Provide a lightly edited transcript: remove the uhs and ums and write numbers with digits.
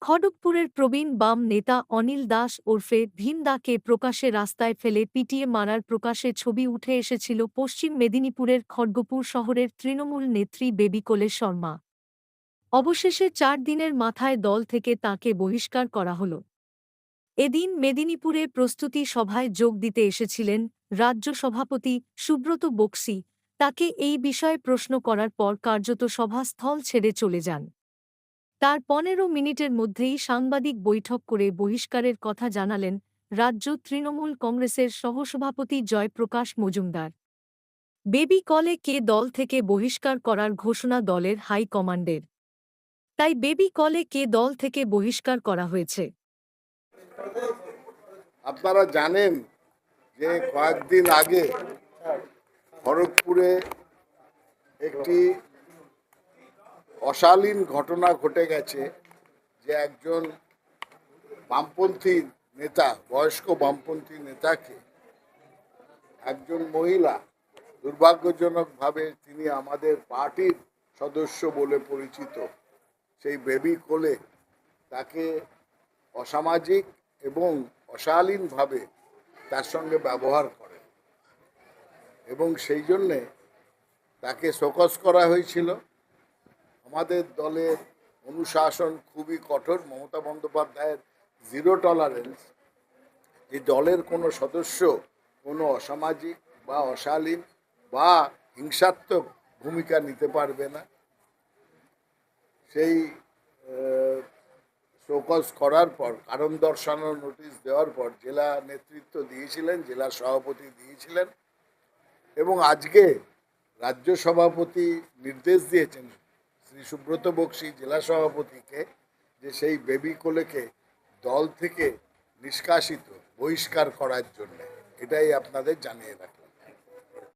খড়গপুরের প্রবীণ বাম নেতা অনিল দাস ওরফে ভীমদাকে প্রকাশ্যে রাস্তায় ফেলে পিটিয়ে মারার প্রকাশ্যে ছবি উঠে এসেছিল পশ্চিম মেদিনীপুরের খড়গপুর শহরের তৃণমূল নেত্রী বেবি কোলে শর্মা। অবশেষে ৪ দিনের মাথায় দল থেকে তাঁকে বহিষ্কার করা হল। এদিন মেদিনীপুরে প্রস্তুতি সভায় যোগ দিতে এসেছিলেন রাজ্য সভাপতি সুব্রত বক্সী। তাকে এই বিষয়ে প্রশ্ন করার পর কার্যত সভাস্থল ছেড়ে চলে যান। তার ১৫ মিনিটের মধ্যেই সাংবাদিক বৈঠক করে বহিষ্কারের কথা জানালেন রাজ্য তৃণমূল কংগ্রেসের সহসভাপতি জয়প্রকাশ মজুমদার। বেবি কলে কে দল থেকে বহিষ্কার করার ঘোষণা দলের হাইকমান্ডের। তাই বেবি কলে কে দল থেকে বহিষ্কার করা হয়েছে। আপনারা জানেন যে কয়েকদিন আগে খড়গপুরে একটি অশালীন ঘটনা ঘটে গেছে, যে একজন বামপন্থী নেতা, বয়স্ক বামপন্থী নেতাকে একজন মহিলা, দুর্ভাগ্যজনকভাবে তিনি আমাদের পার্টির সদস্য বলে পরিচিত, সেই বেবি কোলে তাকে অসামাজিক এবং অশালীনভাবে তার সঙ্গে ব্যবহার করে এবং সেই জন্যে তাকে শোকজ করা হয়েছিল। আমাদের দলের অনুশাসন খুবই কঠোর। মমতা বন্দ্যোপাধ্যায়ের জিরো টলারেন্স, যে দলের কোনো সদস্য কোনো অসামাজিক বা অশালীন বা হিংসাত্মক ভূমিকা নিতে পারবে না। সেই শোকজ করার পর, কারণ দর্শানোর নোটিশ দেওয়ার পর জেলা নেতৃত্ব দিয়েছিলেন, জেলা সভাপতি দিয়েছিলেন এবং আজকে রাজ্য সভাপতি নির্দেশ দিয়েছেন শ্রী সুব্রত বক্সী জেলা সভাপতিকে যে সেই বেবি কোলেকে দল থেকে নিষ্কাশিত, বহিষ্কার করার জন্য। এটাই আপনাদের জানিয়ে রাখি।